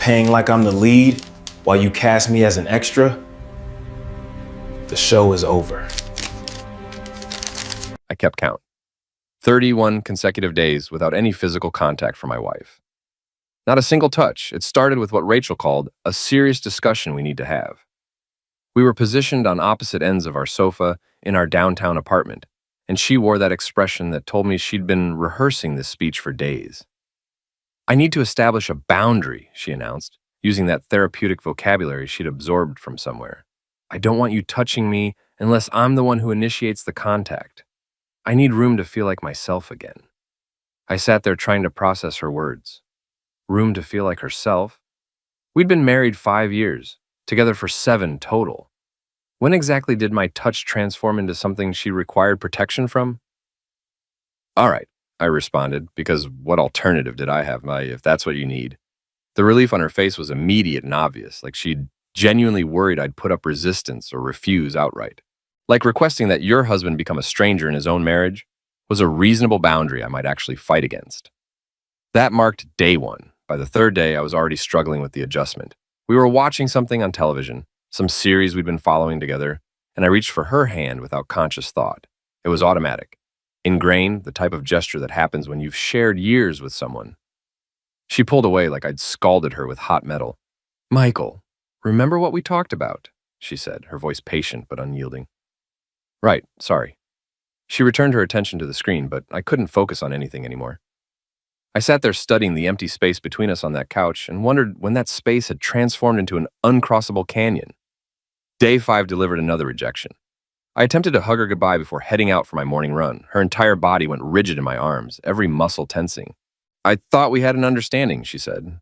paying like I'm the lead while you cast me as an extra, the show is over. I kept count. 31 consecutive days without any physical contact from my wife. Not a single touch. It started with what Rachel called a serious discussion we need to have. We were positioned on opposite ends of our sofa in our downtown apartment, and she wore that expression that told me she'd been rehearsing this speech for days. I need to establish a boundary, she announced, using that therapeutic vocabulary she'd absorbed from somewhere. I don't want you touching me unless I'm the one who initiates the contact. I need room to feel like myself again. I sat there trying to process her words. Room to feel like herself? We'd been married 5 years, together for 7 total. When exactly did my touch transform into something she required protection from? All right, I responded, because what alternative did I have, if that's what you need? The relief on her face was immediate and obvious, like she'd genuinely worried I'd put up resistance or refuse outright. Like requesting that your husband become a stranger in his own marriage was a reasonable boundary I might actually fight against. That marked day 1. By the 3rd day, I was already struggling with the adjustment. We were watching something on television, some series we'd been following together, and I reached for her hand without conscious thought. It was automatic, ingrained, the type of gesture that happens when you've shared years with someone. She pulled away like I'd scalded her with hot metal. "Michael, remember what we talked about?" she said, her voice patient but unyielding. "Right, sorry." She returned her attention to the screen, but I couldn't focus on anything anymore. I sat there studying the empty space between us on that couch and wondered when that space had transformed into an uncrossable canyon. Day 5 delivered another rejection. I attempted to hug her goodbye before heading out for my morning run. Her entire body went rigid in my arms, every muscle tensing. "I thought we had an understanding," she said.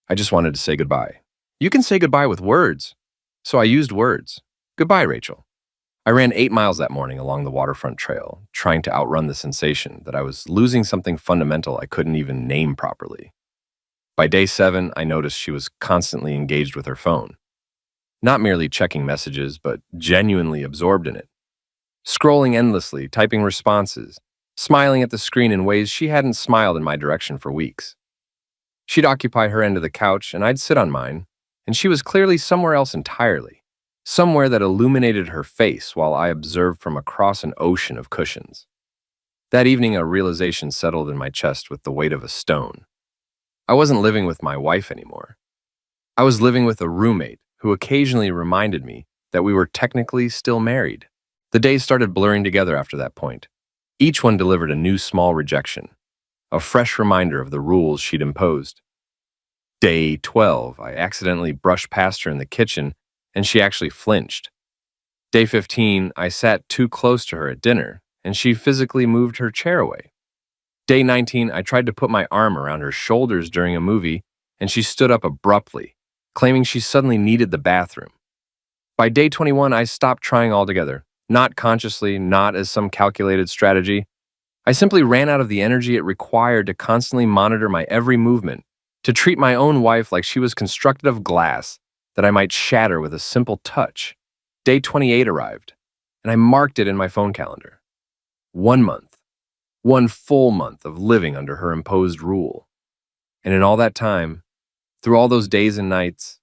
"I just wanted to say goodbye." "You can say goodbye with words." So I used words. "Goodbye, Rachel." I ran 8 miles that morning along the waterfront trail, trying to outrun the sensation that I was losing something fundamental I couldn't even name properly. By day 7, I noticed she was constantly engaged with her phone. Not merely checking messages, but genuinely absorbed in it. Scrolling endlessly, typing responses, smiling at the screen in ways she hadn't smiled in my direction for weeks. She'd occupy her end of the couch, and I'd sit on mine, and she was clearly somewhere else entirely. Somewhere that illuminated her face while I observed from across an ocean of cushions. That evening, a realization settled in my chest with the weight of a stone. I wasn't living with my wife anymore. I was living with a roommate who occasionally reminded me that we were technically still married. The days started blurring together after that point. Each one delivered a new small rejection, a fresh reminder of the rules she'd imposed. Day 12, I accidentally brushed past her in the kitchen and she actually flinched. Day 15, I sat too close to her at dinner, and she physically moved her chair away. Day 19, I tried to put my arm around her shoulders during a movie, and she stood up abruptly, claiming she suddenly needed the bathroom. By day 21, I stopped trying altogether, not consciously, not as some calculated strategy. I simply ran out of the energy it required to constantly monitor my every movement, to treat my own wife like she was constructed of glass that I might shatter with a simple touch. Day 28 arrived, and I marked it in my phone calendar. 1 month, 1 full month of living under her imposed rule. And in all that time, through all those days and nights,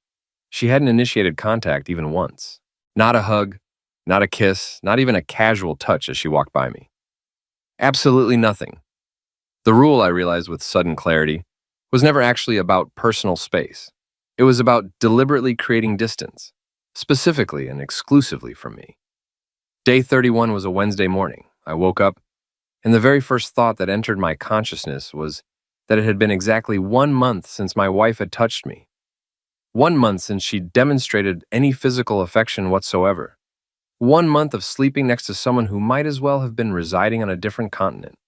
she hadn't initiated contact even once. Not a hug, not a kiss, not even a casual touch as she walked by me. Absolutely nothing. The rule, I realized with sudden clarity, was never actually about personal space. It was about deliberately creating distance, specifically and exclusively from me. Day 31 was a Wednesday morning. I woke up, and the very first thought that entered my consciousness was that it had been exactly 1 month since my wife had touched me. 1 month since she demonstrated any physical affection whatsoever. 1 month of sleeping next to someone who might as well have been residing on a different continent.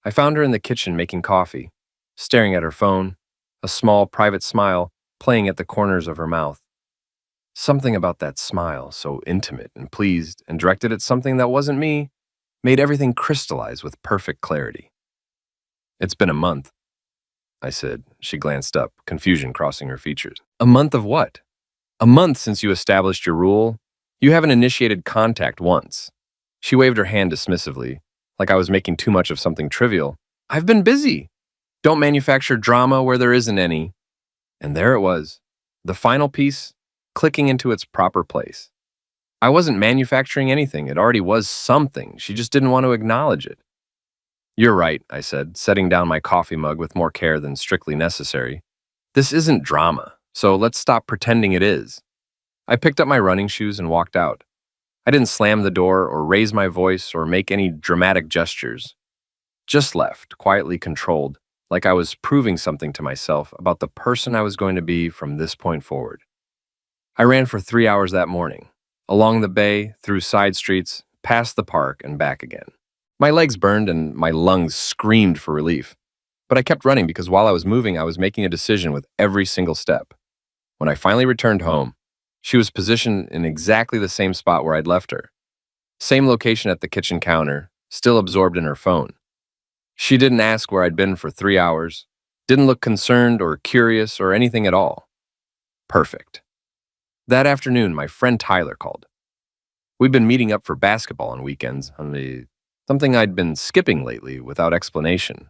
I found her in the kitchen making coffee, staring at her phone, a small private smile playing at the corners of her mouth. Something about that smile, so intimate and pleased and directed at something that wasn't me, made everything crystallize with perfect clarity. "It's been a month," I said. She glanced up, confusion crossing her features. "A month of what?" "A month since you established your rule. You haven't initiated contact once." She waved her hand dismissively, like I was making too much of something trivial. "I've been busy. Don't manufacture drama where there isn't any." And there it was, the final piece clicking into its proper place. I wasn't manufacturing anything. It already was something. She just didn't want to acknowledge it. You're right, I said, setting down my coffee mug with more care than strictly necessary. This isn't drama, so let's stop pretending it is. I picked up my running shoes and walked out. I didn't slam the door or raise my voice or make any dramatic gestures. Just left, quietly controlled, like I was proving something to myself about the person I was going to be from this point forward. I ran for 3 hours that morning, along the bay, through side streets, past the park, and back again. My legs burned and my lungs screamed for relief. But I kept running because while I was moving, I was making a decision with every single step. When I finally returned home, she was positioned in exactly the same spot where I'd left her. Same location at the kitchen counter, still absorbed in her phone. She didn't ask where I'd been for 3 hours, didn't look concerned or curious or anything at all. Perfect. That afternoon, my friend Tyler called. We'd been meeting up for basketball on weekends, something I'd been skipping lately without explanation.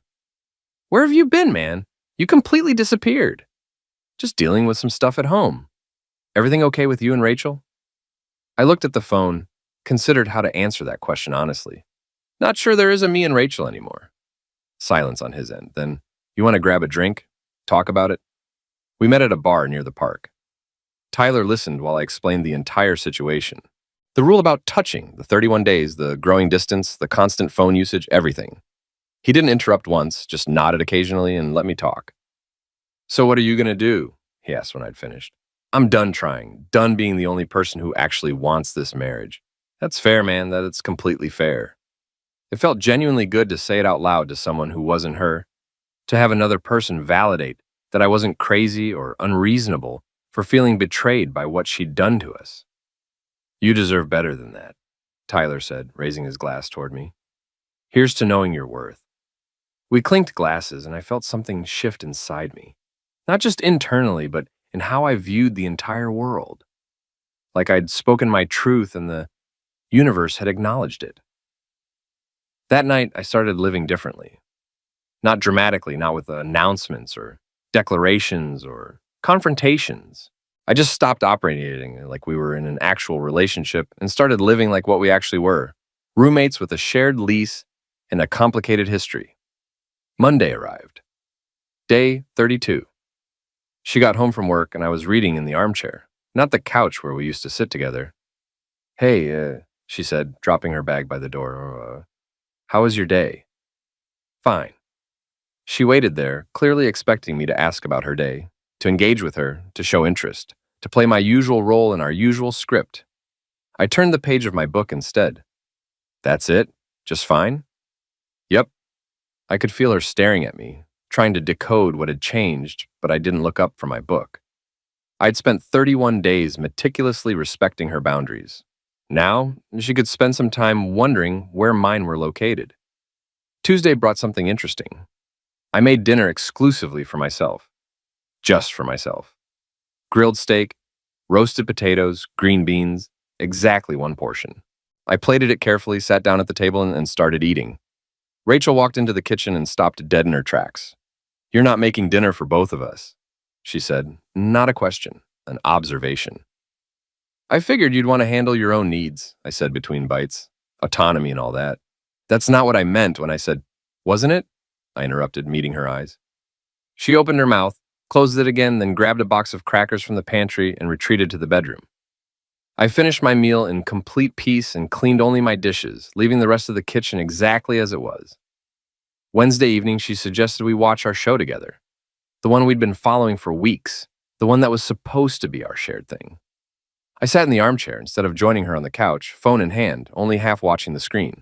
Where have you been, man? You completely disappeared. Just dealing with some stuff at home. Everything okay with you and Rachel? I looked at the phone, considered how to answer that question honestly. Not sure there is a me and Rachel anymore. Silence on his end. Then, you want to grab a drink? Talk about it? We met at a bar near the park. Tyler listened while I explained the entire situation. The rule about touching, the 31 days, the growing distance, the constant phone usage, everything. He didn't interrupt once, just nodded occasionally and let me talk. So what are you going to do? He asked when I'd finished. I'm done trying, done being the only person who actually wants this marriage. That's fair, man, that's completely fair. It felt genuinely good to say it out loud to someone who wasn't her, to have another person validate that I wasn't crazy or unreasonable for feeling betrayed by what she'd done to us. You deserve better than that, Tyler said, raising his glass toward me. Here's to knowing your worth. We clinked glasses and I felt something shift inside me. Not just internally, but in how I viewed the entire world. Like I'd spoken my truth and the universe had acknowledged it. That night, I started living differently. Not dramatically, not with announcements or declarations or confrontations. I just stopped operating like we were in an actual relationship and started living like what we actually were, roommates with a shared lease and a complicated history. Monday arrived. Day 32. She got home from work and I was reading in the armchair, not the couch where we used to sit together. Hey, she said, dropping her bag by the door. How was your day? Fine. She waited there, clearly expecting me to ask about her day, to engage with her, to show interest, to play my usual role in our usual script. I turned the page of my book instead. That's it? Just fine? Yep. I could feel her staring at me, trying to decode what had changed, but I didn't look up from my book. I'd spent 31 days meticulously respecting her boundaries. Now, she could spend some time wondering where mine were located. Tuesday brought something interesting. I made dinner exclusively for myself. Just for myself. Grilled steak, roasted potatoes, green beans, exactly one portion. I plated it carefully, sat down at the table, and started eating. Rachel walked into the kitchen and stopped dead in her tracks. You're not making dinner for both of us, she said. Not a question, an observation. I figured you'd want to handle your own needs, I said between bites. Autonomy and all that. That's not what I meant when I said, wasn't it? I interrupted, meeting her eyes. She opened her mouth, closed it again, then grabbed a box of crackers from the pantry and retreated to the bedroom. I finished my meal in complete peace and cleaned only my dishes, leaving the rest of the kitchen exactly as it was. Wednesday evening, she suggested we watch our show together. The one we'd been following for weeks, the one that was supposed to be our shared thing. I sat in the armchair instead of joining her on the couch, phone in hand, only half watching the screen.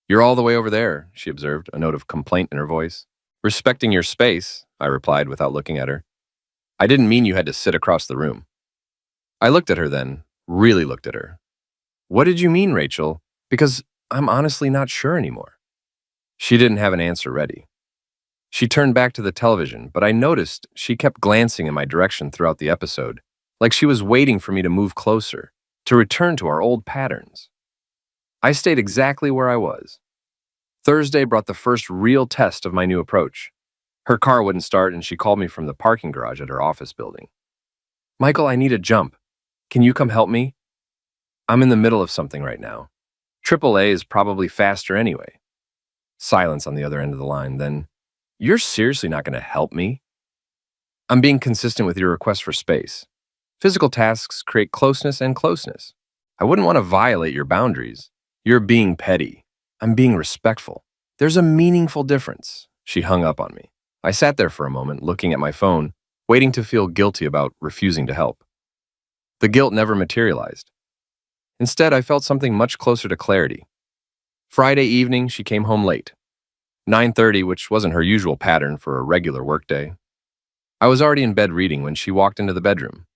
You're all the way over there, she observed, a note of complaint in her voice. Respecting your space, I replied without looking at her. I didn't mean you had to sit across the room. I looked at her then, really looked at her. What did you mean, Rachel? Because I'm honestly not sure anymore. She didn't have an answer ready. She turned back to the television, but I noticed she kept glancing in my direction throughout the episode, like she was waiting for me to move closer, to return to our old patterns. I stayed exactly where I was. Thursday brought the first real test of my new approach. Her car wouldn't start, and she called me from the parking garage at her office building. Michael, I need a jump. Can you come help me? I'm in the middle of something right now. AAA is probably faster anyway. Silence on the other end of the line. Then, you're seriously not going to help me? I'm being consistent with your request for space. Physical tasks create closeness and closeness. I wouldn't want to violate your boundaries. You're being petty. I'm being respectful. There's a meaningful difference. She hung up on me. I sat there for a moment, looking at my phone, waiting to feel guilty about refusing to help. The guilt never materialized. Instead, I felt something much closer to clarity. Friday evening, she came home late. 9:30, which wasn't her usual pattern for a regular workday. I was already in bed reading when she walked into the bedroom.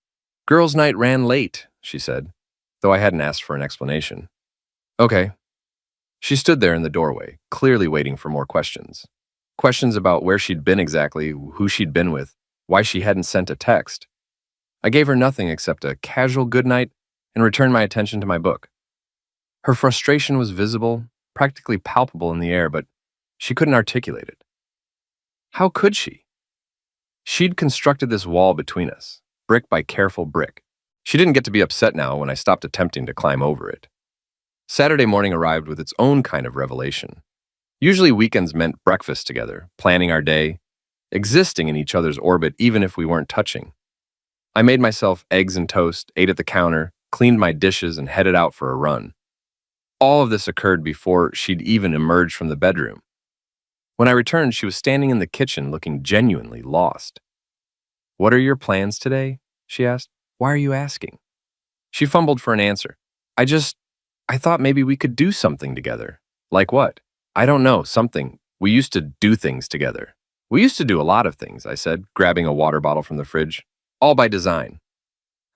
Girls' night ran late, she said, though I hadn't asked for an explanation. Okay. She stood there in the doorway, clearly waiting for more questions. Questions about where she'd been exactly, who she'd been with, why she hadn't sent a text. I gave her nothing except a casual goodnight and returned my attention to my book. Her frustration was visible, practically palpable in the air, but she couldn't articulate it. How could she? She'd constructed this wall between us, brick by careful brick. She didn't get to be upset now when I stopped attempting to climb over it. Saturday morning arrived with its own kind of revelation. Usually weekends meant breakfast together, planning our day, existing in each other's orbit even if we weren't touching. I made myself eggs and toast, ate at the counter, cleaned my dishes, and headed out for a run. All of this occurred before she'd even emerged from the bedroom. When I returned, she was standing in the kitchen looking genuinely lost. "What are your plans today?" she asked. "Why are you asking?" She fumbled for an answer. I thought maybe we could do something together." "Like what?" "I don't know, something. We used to do things together." "We used to do a lot of things," I said, grabbing a water bottle from the fridge. "All by design."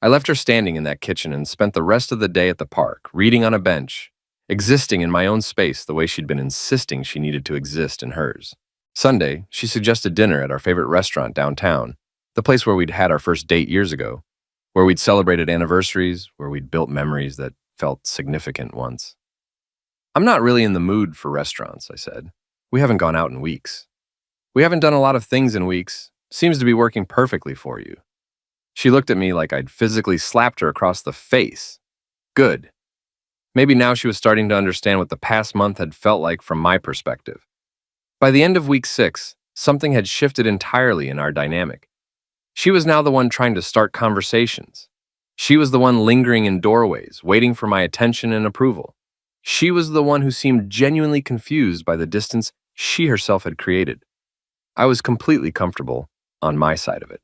I left her standing in that kitchen and spent the rest of the day at the park, reading on a bench, existing in my own space the way she'd been insisting she needed to exist in hers. Sunday, she suggested dinner at our favorite restaurant downtown, the place where we'd had our first date years ago, where we'd celebrated anniversaries, where we'd built memories that felt significant once. "I'm not really in the mood for restaurants," I said. "We haven't gone out in weeks." "We haven't done a lot of things in weeks. Seems to be working perfectly for you." She looked at me like I'd physically slapped her across the face. Good. Maybe now she was starting to understand what the past month had felt like from my perspective. By the end of week 6, something had shifted entirely in our dynamic. She was now the one trying to start conversations. She was the one lingering in doorways, waiting for my attention and approval. She was the one who seemed genuinely confused by the distance she herself had created. I was completely comfortable on my side of it.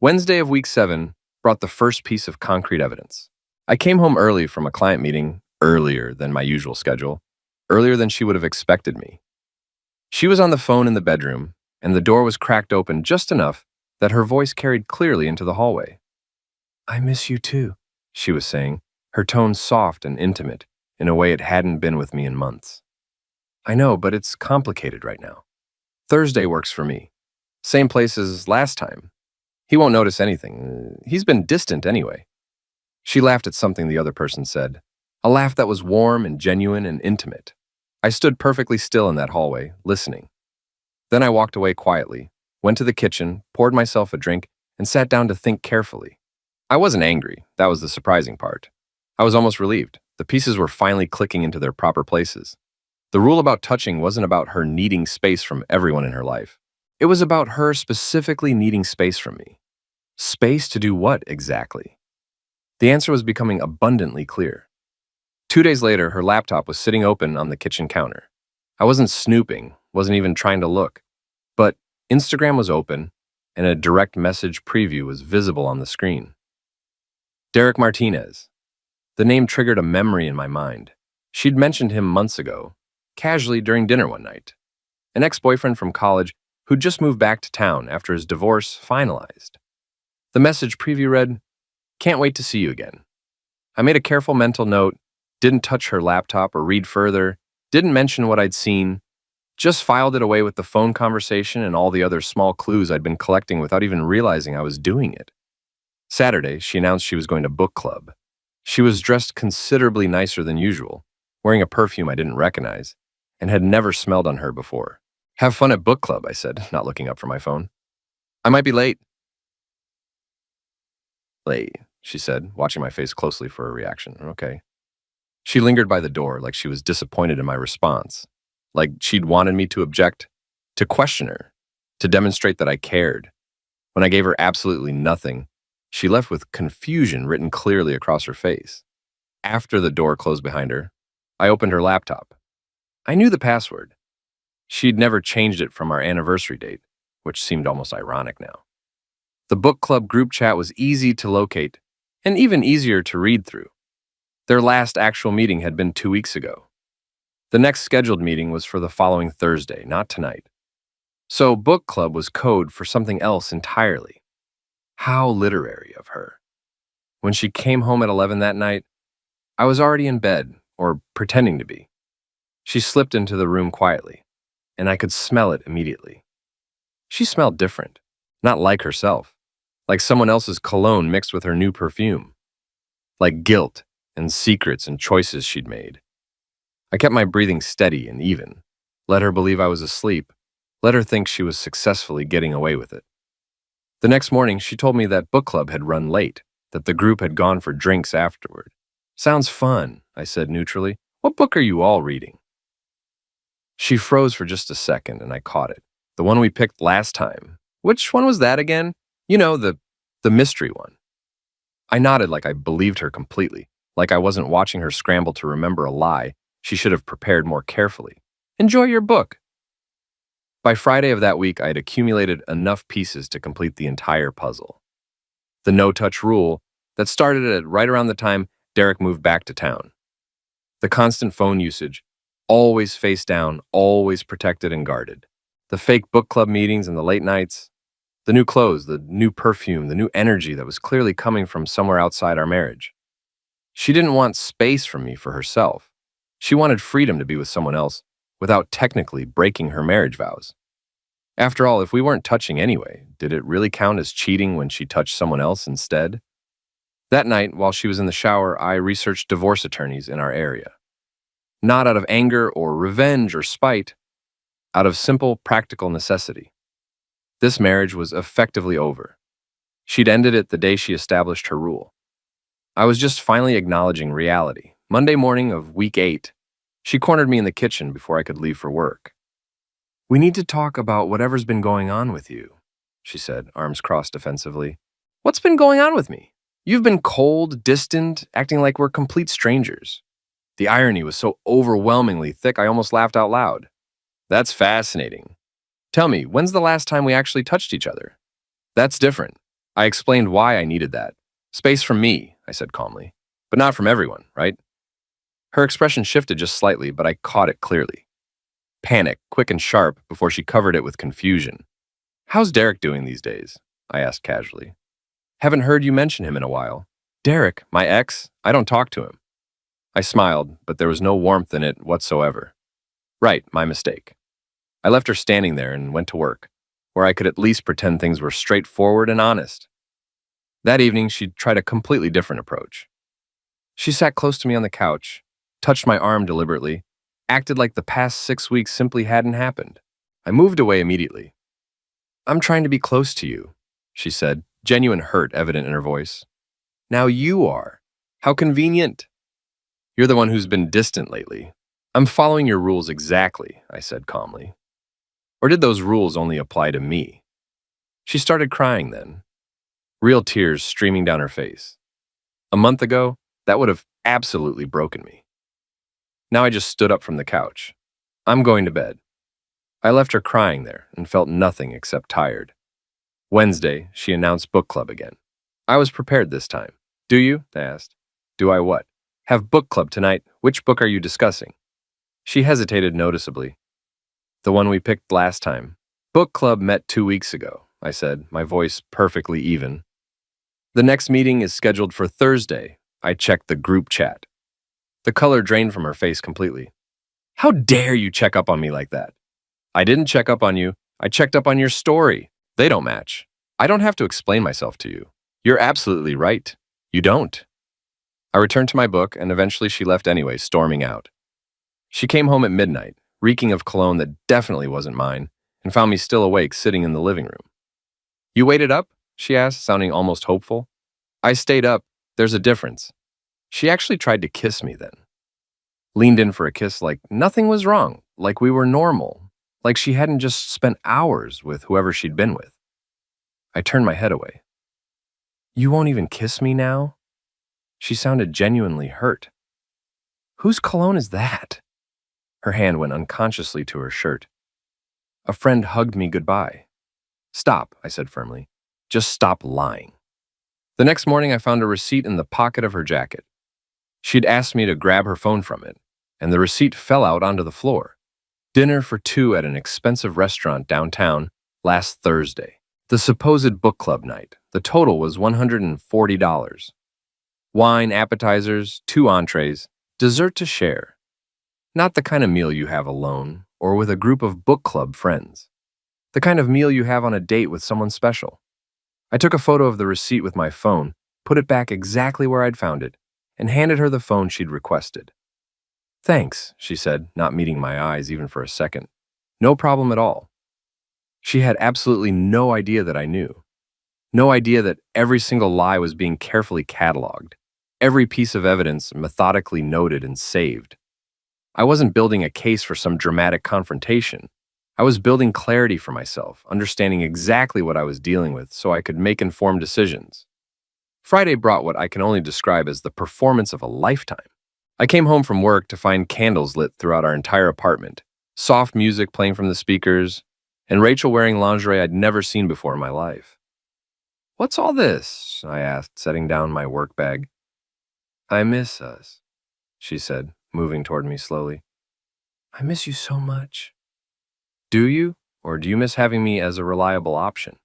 Wednesday of week 7 brought the first piece of concrete evidence. I came home early from a client meeting, earlier than my usual schedule, earlier than she would have expected me. She was on the phone in the bedroom, and the door was cracked open just enough that her voice carried clearly into the hallway. "I miss you too," she was saying, her tone soft and intimate in a way it hadn't been with me in months. "I know, but it's complicated right now. Thursday works for me. Same place as last time. He won't notice anything. He's been distant anyway." She laughed at something the other person said, a laugh that was warm and genuine and intimate. I stood perfectly still in that hallway, listening. Then I walked away quietly, went to the kitchen, poured myself a drink, and sat down to think carefully. I wasn't angry. That was the surprising part. I was almost relieved. The pieces were finally clicking into their proper places. The rule about touching wasn't about her needing space from everyone in her life. It was about her specifically needing space from me. Space to do what exactly? The answer was becoming abundantly clear. 2 days later, her laptop was sitting open on the kitchen counter. I wasn't snooping, wasn't even trying to look. But Instagram was open, and a direct message preview was visible on the screen. Derek Martinez. The name triggered a memory in my mind. She'd mentioned him months ago, casually during dinner one night. An ex-boyfriend from college who'd just moved back to town after his divorce finalized. The message preview read, "Can't wait to see you again." I made a careful mental note, didn't touch her laptop or read further, didn't mention what I'd seen, just filed it away with the phone conversation and all the other small clues I'd been collecting without even realizing I was doing it. Saturday, she announced she was going to book club. She was dressed considerably nicer than usual, wearing a perfume I didn't recognize, and had never smelled on her before. Have fun at book club, I said, not looking up from my phone. I might be late. Late, she said, watching my face closely for a reaction. Okay. She lingered by the door like she was disappointed in my response, like she'd wanted me to object, to question her, to demonstrate that I cared. When I gave her absolutely nothing, she left with confusion written clearly across her face. After the door closed behind her, I opened her laptop. I knew the password. She'd never changed it from our anniversary date, which seemed almost ironic now. The book club group chat was easy to locate and even easier to read through. Their last actual meeting had been 2 weeks ago. The next scheduled meeting was for the following Thursday, not tonight. So book club was code for something else entirely. How literary of her. When she came home at 11 that night, I was already in bed, or pretending to be. She slipped into the room quietly, and I could smell it immediately. She smelled different, not like herself, like someone else's cologne mixed with her new perfume, like guilt and secrets and choices she'd made. I kept my breathing steady and even, let her believe I was asleep, let her think she was successfully getting away with it. The next morning, she told me that book club had run late, that the group had gone for drinks afterward. Sounds fun, I said neutrally. What book are you all reading? She froze for just a second, and I caught it. The one we picked last time. Which one was that again? You know, the mystery one. I nodded like I believed her completely, like I wasn't watching her scramble to remember a lie she should have prepared more carefully. Enjoy your book. By Friday of that week, I had accumulated enough pieces to complete the entire puzzle. The no-touch rule that started at right around the time Derek moved back to town. The constant phone usage, always face down, always protected and guarded. The fake book club meetings and the late nights. The new clothes, the new perfume, the new energy that was clearly coming from somewhere outside our marriage. She didn't want space from me for herself. She wanted freedom to be with someone else without technically breaking her marriage vows. After all, if we weren't touching anyway, did it really count as cheating when she touched someone else instead? That night, while she was in the shower, I researched divorce attorneys in our area. Not out of anger or revenge or spite, out of simple, practical necessity. This marriage was effectively over. She'd ended it the day she established her rule. I was just finally acknowledging reality. Monday morning of week 8, she cornered me in the kitchen before I could leave for work. We need to talk about whatever's been going on with you, she said, arms crossed defensively. What's been going on with me? You've been cold, distant, acting like we're complete strangers. The irony was so overwhelmingly thick I almost laughed out loud. That's fascinating. Tell me, when's the last time we actually touched each other? That's different. I explained why I needed that. Space from me, I said calmly. But not from everyone, right? Her expression shifted just slightly, but I caught it clearly. Panic, quick and sharp, before she covered it with confusion. How's Derek doing these days? I asked casually. Haven't heard you mention him in a while. Derek, my ex? I don't talk to him. I smiled, but there was no warmth in it whatsoever. Right, my mistake. I left her standing there and went to work, where I could at least pretend things were straightforward and honest. That evening, she tried a completely different approach. She sat close to me on the couch, touched my arm deliberately, acted like the past 6 weeks simply hadn't happened. I moved away immediately. I'm trying to be close to you, she said, genuine hurt evident in her voice. Now you are. How convenient. You're the one who's been distant lately. I'm following your rules exactly, I said calmly. Or did those rules only apply to me? She started crying then, real tears streaming down her face. A month ago, that would have absolutely broken me. Now I just stood up from the couch. I'm going to bed. I left her crying there and felt nothing except tired. Wednesday, she announced book club again. I was prepared this time. Do you? I asked. Do I what? Have book club tonight. Which book are you discussing? She hesitated noticeably. The one we picked last time. Book club met 2 weeks ago, I said, my voice perfectly even. The next meeting is scheduled for Thursday. I checked the group chat. The color drained from her face completely. How dare you check up on me like that? I didn't check up on you. I checked up on your story. They don't match. I don't have to explain myself to you. You're absolutely right. You don't. I returned to my book, and eventually she left anyway, storming out. She came home at midnight, reeking of cologne that definitely wasn't mine, and found me still awake sitting in the living room. "You waited up?" she asked, sounding almost hopeful. "I stayed up. There's a difference." She actually tried to kiss me then. Leaned in for a kiss like nothing was wrong, like we were normal, like she hadn't just spent hours with whoever she'd been with. I turned my head away. "You won't even kiss me now?" She sounded genuinely hurt. "Whose cologne is that?" Her hand went unconsciously to her shirt. "A friend hugged me goodbye." "Stop," I said firmly. "Just stop lying." The next morning, I found a receipt in the pocket of her jacket. She'd asked me to grab her phone from it, and the receipt fell out onto the floor. Dinner for two at an expensive restaurant downtown last Thursday. The supposed book club night. The total was $140. Wine, appetizers, 2 entrees, dessert to share. Not the kind of meal you have alone or with a group of book club friends. The kind of meal you have on a date with someone special. I took a photo of the receipt with my phone, put it back exactly where I'd found it, and handed her the phone she'd requested. "Thanks," she said, not meeting my eyes even for a second. "No problem at all." She had absolutely no idea that I knew. No idea that every single lie was being carefully cataloged, every piece of evidence methodically noted and saved. I wasn't building a case for some dramatic confrontation. I was building clarity for myself, understanding exactly what I was dealing with so I could make informed decisions. Friday brought what I can only describe as the performance of a lifetime. I came home from work to find candles lit throughout our entire apartment, soft music playing from the speakers, and Rachel wearing lingerie I'd never seen before in my life. "What's all this?" I asked, setting down my work bag. "I miss us," she said, moving toward me slowly. "I miss you so much." "Do you? Or do you miss having me as a reliable option?"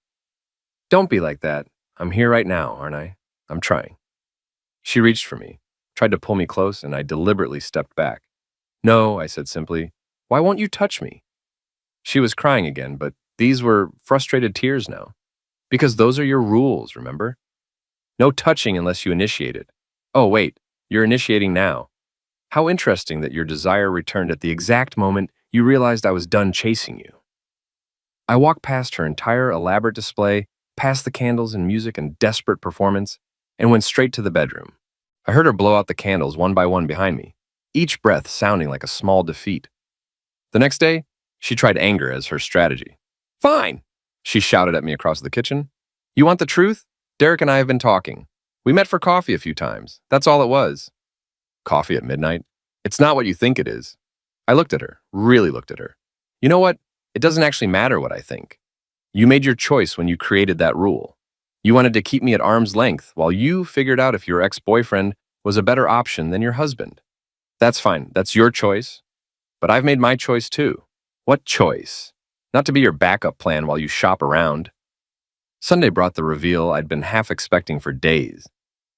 "Don't be like that. I'm here right now, aren't I? I'm trying." She reached for me, tried to pull me close, and I deliberately stepped back. "No," I said simply. "Why won't you touch me?" She was crying again, but these were frustrated tears now. "Because those are your rules, remember? No touching unless you initiate it." "Oh, wait, you're initiating now. How interesting that your desire returned at the exact moment you realized I was done chasing you." I walked past her entire elaborate display, past the candles and music and desperate performance, and went straight to the bedroom. I heard her blow out the candles one by one behind me, each breath sounding like a small defeat. The next day, she tried anger as her strategy. "Fine," she shouted at me across the kitchen. "You want the truth? Derek and I have been talking. We met for coffee a few times. That's all it was." "Coffee at midnight? It's not what you think it is." I looked at her, really looked at her. "You know what? It doesn't actually matter what I think. You made your choice when you created that rule. You wanted to keep me at arm's length while you figured out if your ex-boyfriend was a better option than your husband. That's fine. That's your choice. But I've made my choice too." "What choice?" "Not to be your backup plan while you shop around." Sunday brought the reveal I'd been half expecting for days.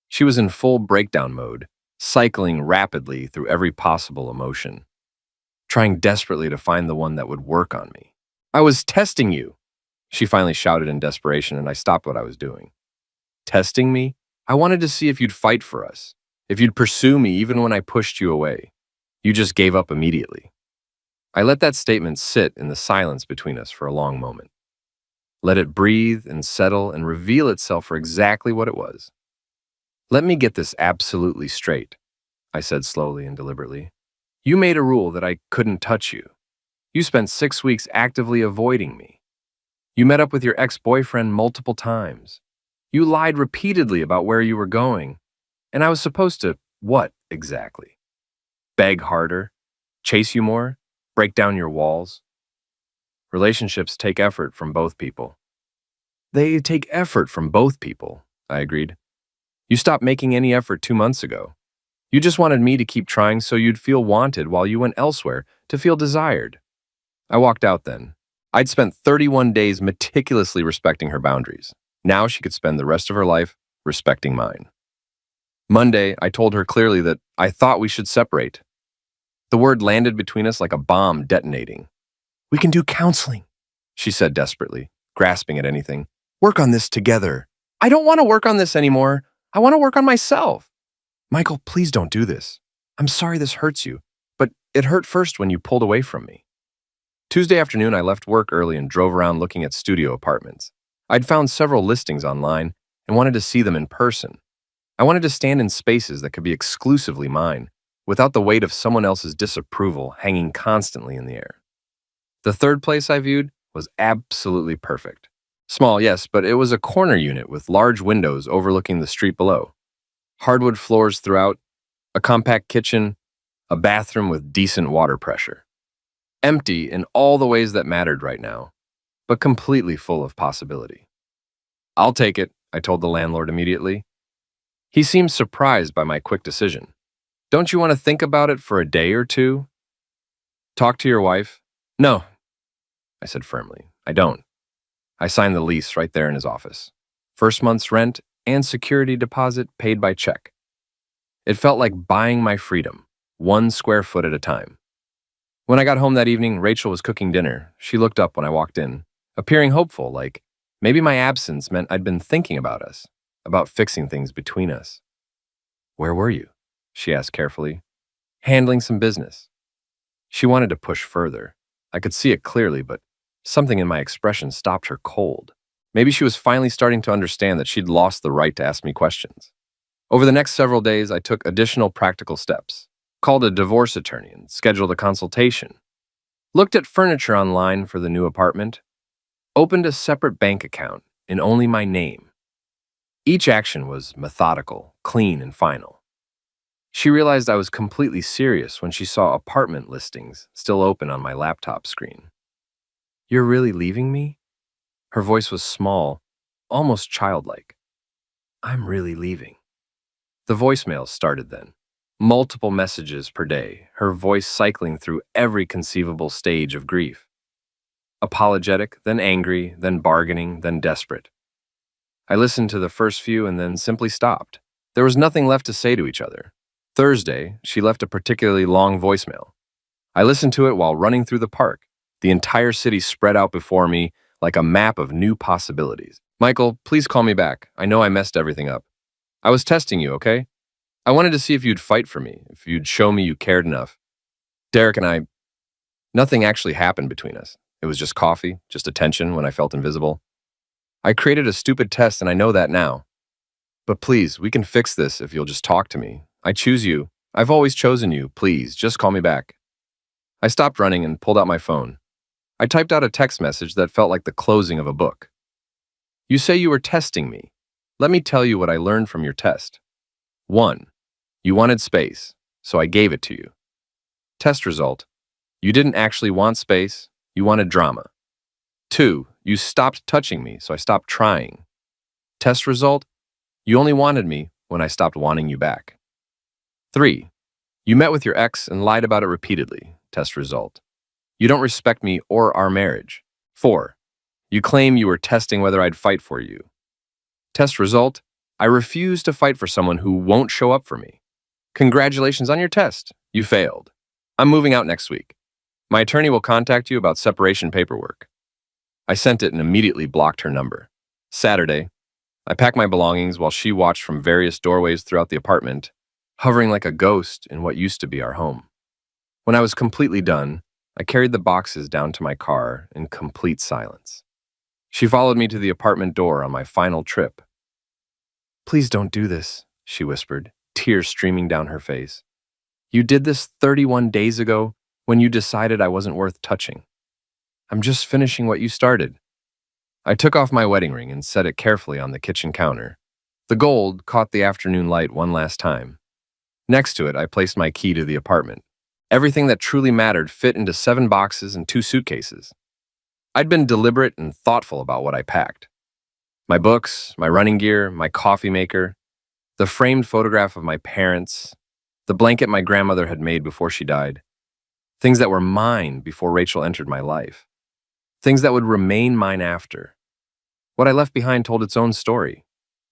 She was in full breakdown mode, cycling rapidly through every possible emotion, trying desperately to find the one that would work on me. "I was testing you," she finally shouted in desperation, and I stopped what I was doing. "Testing me? I wanted to see if you'd fight for us, if you'd pursue me even when I pushed you away. You just gave up immediately." I let that statement sit in the silence between us for a long moment. Let it breathe and settle and reveal itself for exactly what it was. "Let me get this absolutely straight," I said slowly and deliberately. "You made a rule that I couldn't touch you. You spent 6 weeks actively avoiding me. You met up with your ex-boyfriend multiple times. You lied repeatedly about where you were going. And I was supposed to, what exactly? Beg harder? Chase you more? Break down your walls?" "Relationships take effort from both people." "They take effort from both people," I agreed. "You stopped making any effort 2 months ago. You just wanted me to keep trying so you'd feel wanted while you went elsewhere to feel desired." I walked out then. I'd spent 31 days meticulously respecting her boundaries. Now she could spend the rest of her life respecting mine. Monday, I told her clearly that I thought we should separate. The word landed between us like a bomb detonating. "We can do counseling," she said desperately, grasping at anything. "Work on this together." "I don't want to work on this anymore. I want to work on myself." "Michael, please don't do this. I'm sorry this hurts you, but it hurt first when you pulled away from me. Tuesday afternoon, I left work early and drove around looking at studio apartments. I'd found several listings online and wanted to see them in person. I wanted to stand in spaces that could be exclusively mine, without the weight of someone else's disapproval hanging constantly in the air. The third place I viewed was absolutely perfect. Small, yes, but it was a corner unit with large windows overlooking the street below. Hardwood floors throughout, a compact kitchen, a bathroom with decent water pressure. Empty in all the ways that mattered right now, but completely full of possibility. "I'll take it," I told the landlord immediately. He seemed surprised by my quick decision. "Don't you want to think about it for a day or two? Talk to your wife?" "No," I said firmly. "I don't." I signed the lease right there in his office. First month's rent and security deposit paid by check. It felt like buying my freedom, 1 square foot at a time. When I got home that evening, Rachel was cooking dinner. She looked up when I walked in, appearing hopeful, like maybe my absence meant I'd been thinking about us, about fixing things between us. "Where were you?" she asked carefully. "Handling some business." She wanted to push further. I could see it clearly, but something in my expression stopped her cold. Maybe she was finally starting to understand that she'd lost the right to ask me questions. Over the next several days, I took additional practical steps, called a divorce attorney and scheduled a consultation, looked at furniture online for the new apartment, opened a separate bank account in only my name. Each action was methodical, clean, and final. She realized I was completely serious when she saw apartment listings still open on my laptop screen. "You're really leaving me?" Her voice was small, almost childlike. "I'm really leaving." The voicemails started then. Multiple messages per day, her voice cycling through every conceivable stage of grief. Apologetic, then angry, then bargaining, then desperate. I listened to the first few and then simply stopped. There was nothing left to say to each other. Thursday, she left a particularly long voicemail. I listened to it while running through the park, the entire city spread out before me like a map of new possibilities. "Michael, please call me back. I know I messed everything up. I was testing you, okay? I wanted to see if you'd fight for me, if you'd show me you cared enough. Derek and I, nothing actually happened between us. It was just coffee, just attention when I felt invisible. I created a stupid test and I know that now. But please, we can fix this if you'll just talk to me. I choose you. I've always chosen you. Please, just call me back." I stopped running and pulled out my phone. I typed out a text message that felt like the closing of a book. "You say you were testing me. Let me tell you what I learned from your test. 1. You wanted space, so I gave it to you. Test result. You didn't actually want space. You wanted drama. 2. You stopped touching me, so I stopped trying. Test result. You only wanted me when I stopped wanting you back. 3. You met with your ex and lied about it repeatedly. Test result. You don't respect me or our marriage. 4. You claim you were testing whether I'd fight for you. Test result. I refuse to fight for someone who won't show up for me. Congratulations on your test. You failed. I'm moving out next week. My attorney will contact you about separation paperwork." I sent it and immediately blocked her number. Saturday, I packed my belongings while she watched from various doorways throughout the apartment, hovering like a ghost in what used to be our home. When I was completely done, I carried the boxes down to my car in complete silence. She followed me to the apartment door on my final trip. "Please don't do this," she whispered, tears streaming down her face. "You did this 31 days ago when you decided I wasn't worth touching. I'm just finishing what you started." I took off my wedding ring and set it carefully on the kitchen counter. The gold caught the afternoon light one last time. Next to it, I placed my key to the apartment. Everything that truly mattered fit into 7 boxes and 2 suitcases. I'd been deliberate and thoughtful about what I packed. My books, my running gear, my coffee maker, the framed photograph of my parents, the blanket my grandmother had made before she died. Things that were mine before Rachel entered my life. Things that would remain mine after. What I left behind told its own story.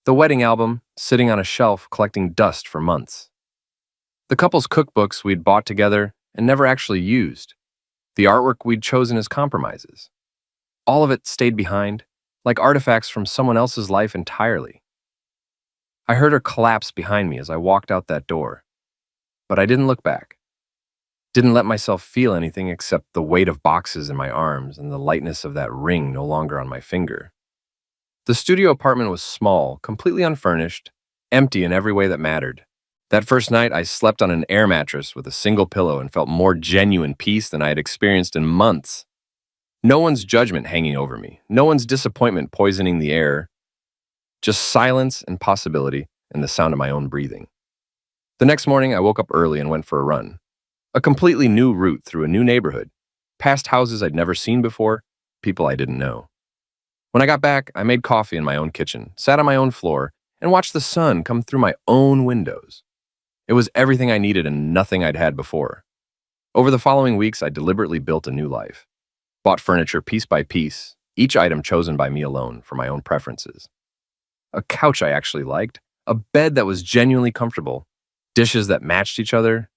The wedding album, sitting on a shelf collecting dust for months. The couple's cookbooks we'd bought together and never actually used. The artwork we'd chosen as compromises. All of it stayed behind, like artifacts from someone else's life entirely. I heard her collapse behind me as I walked out that door, but I didn't look back. Didn't let myself feel anything except the weight of boxes in my arms and the lightness of that ring no longer on my finger. The studio apartment was small, completely unfurnished, empty in every way that mattered. That first night, I slept on an air mattress with a single pillow and felt more genuine peace than I had experienced in months. No one's judgment hanging over me, no one's disappointment poisoning the air, just silence and possibility and the sound of my own breathing. The next morning, I woke up early and went for a run. A completely new route through a new neighborhood, past houses I'd never seen before, people I didn't know. When I got back, I made coffee in my own kitchen, sat on my own floor, and watched the sun come through my own windows. It was everything I needed and nothing I'd had before. Over the following weeks, I deliberately built a new life. Bought furniture piece by piece, each item chosen by me alone for my own preferences. A couch I actually liked, a bed that was genuinely comfortable, dishes that matched each other.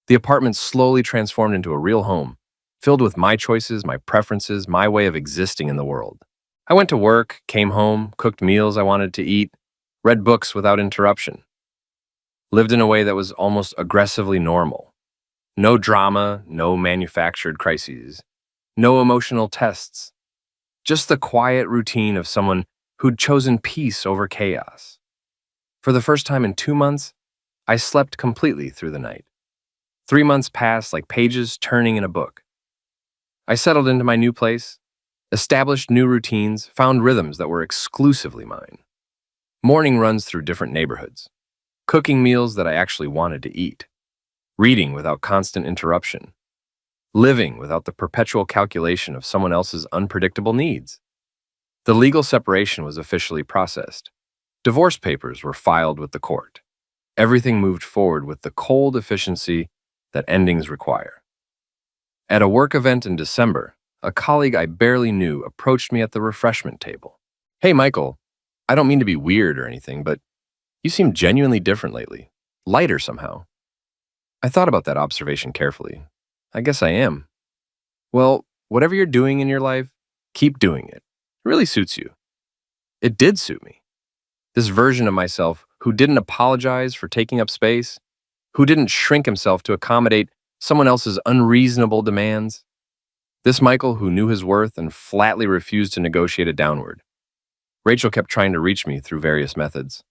The apartment slowly transformed into a real home, filled with my choices, my preferences, my way of existing in the world. I went to work, came home, cooked meals I wanted to eat, read books without interruption. Lived in a way that was almost aggressively normal. No drama, no manufactured crises, no emotional tests. Just the quiet routine of someone who'd chosen peace over chaos. For the first time in 2 months, I slept completely through the night. 3 months passed like pages turning in a book. I settled into my new place, established new routines, found rhythms that were exclusively mine. Morning runs through different neighborhoods. Cooking meals that I actually wanted to eat, reading without constant interruption, living without the perpetual calculation of someone else's unpredictable needs. The legal separation was officially processed. Divorce papers were filed with the court. Everything moved forward with the cold efficiency that endings require. At a work event in December, a colleague I barely knew approached me at the refreshment table. "Hey, Michael, I don't mean to be weird or anything, but you seem genuinely different lately. Lighter somehow." I thought about that observation carefully. I guess I am. Well, whatever you're doing in your life, keep doing it. It really suits you. It did suit me. This version of myself who didn't apologize for taking up space, who didn't shrink himself to accommodate someone else's unreasonable demands. This Michael who knew his worth and flatly refused to negotiate it downward. Rachel kept trying to reach me through various methods.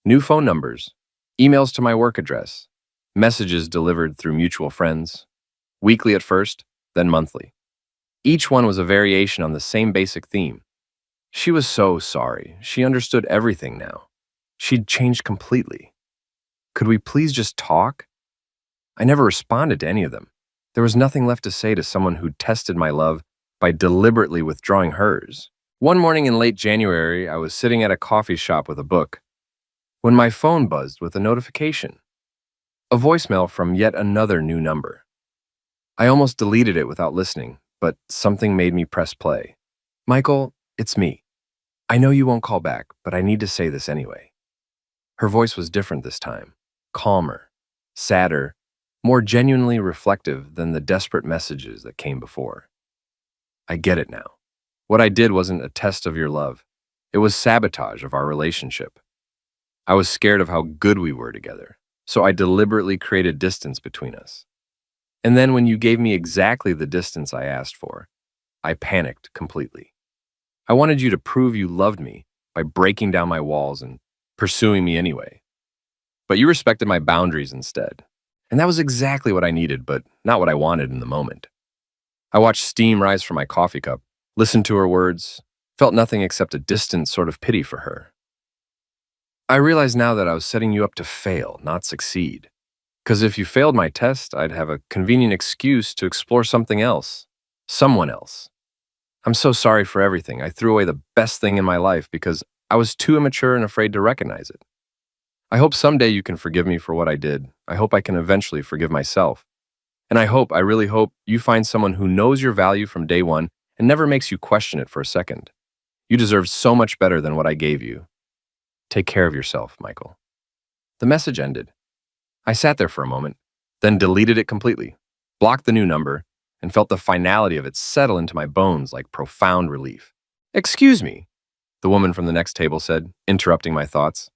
New phone numbers, emails to my work address, messages delivered through mutual friends, weekly at first, then monthly. Each one was a variation on the same basic theme. She was so sorry. She understood everything now. She'd changed completely. Could we please just talk? I never responded to any of them. There was nothing left to say to someone who'd tested my love by deliberately withdrawing hers. One morning in late January, I was sitting at a coffee shop with a book when my phone buzzed with a notification. A voicemail from yet another new number. I almost deleted it without listening, but something made me press play. "Michael, it's me. I know you won't call back, but I need to say this anyway." Her voice was different this time, calmer, sadder, more genuinely reflective than the desperate messages that came before. "I get it now. What I did wasn't a test of your love. It was sabotage of our relationship. I was scared of how good we were together, so I deliberately created distance between us. And then when you gave me exactly the distance I asked for, I panicked completely. I wanted you to prove you loved me by breaking down my walls and pursuing me anyway. But you respected my boundaries instead. And that was exactly what I needed, but not what I wanted in the moment. I watched steam rise from my coffee cup, listened to her words, felt nothing except a distant sort of pity for her. I realize now that I was setting you up to fail, not succeed. Because if you failed my test, I'd have a convenient excuse to explore something else, someone else. I'm so sorry for everything. I threw away the best thing in my life because I was too immature and afraid to recognize it. I hope someday you can forgive me for what I did. I hope I can eventually forgive myself. And I really hope, you find someone who knows your value from day one and never makes you question it for a second. You deserve so much better than what I gave you. Take care of yourself, Michael." The message ended. I sat there for a moment, then deleted it completely, blocked the new number, and felt the finality of it settle into my bones like profound relief. "Excuse me," the woman from the next table said, interrupting my thoughts.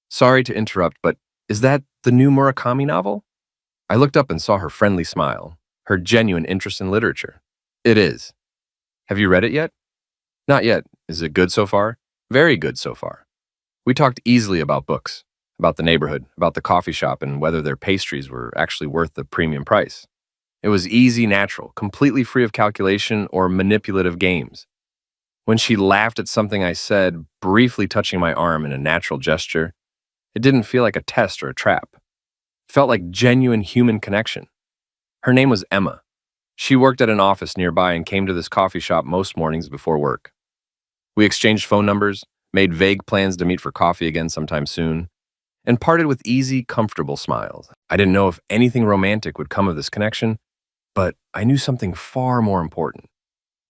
"Sorry to interrupt, but is that the new Murakami novel?" I looked up and saw her friendly smile, her genuine interest in literature. It is. Have you read it yet? Not yet. Is it good so far? Very good so far. We talked easily about books, about the neighborhood, about the coffee shop, and whether their pastries were actually worth the premium price. It was easy, natural, completely free of calculation or manipulative games. When she laughed at something I said, briefly touching my arm in a natural gesture, it didn't feel like a test or a trap. It felt like genuine human connection. Her name was Emma. She worked at an office nearby and came to this coffee shop most mornings before work. We exchanged phone numbers, made vague plans to meet for coffee again sometime soon, and parted with easy, comfortable smiles. I didn't know if anything romantic would come of this connection, but I knew something far more important.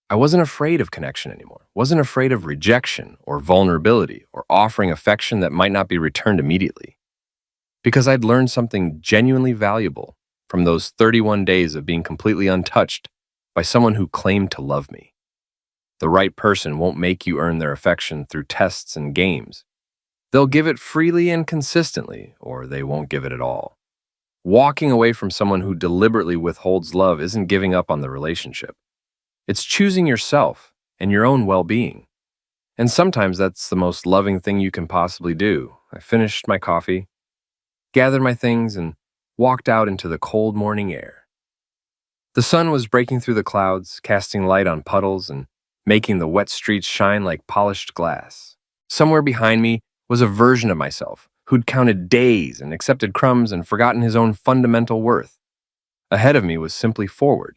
I wasn't afraid of connection anymore, wasn't afraid of rejection or vulnerability or offering affection that might not be returned immediately. Because I'd learned something genuinely valuable from those 31 days of being completely untouched by someone who claimed to love me. The right person won't make you earn their affection through tests and games. They'll give it freely and consistently, or they won't give it at all. Walking away from someone who deliberately withholds love isn't giving up on the relationship. It's choosing yourself and your own well-being. And sometimes that's the most loving thing you can possibly do. I finished my coffee, gathered my things, and walked out into the cold morning air. The sun was breaking through the clouds, casting light on puddles and making the wet streets shine like polished glass. Somewhere behind me was a version of myself who'd counted days and accepted crumbs and forgotten his own fundamental worth. Ahead of me was simply forward,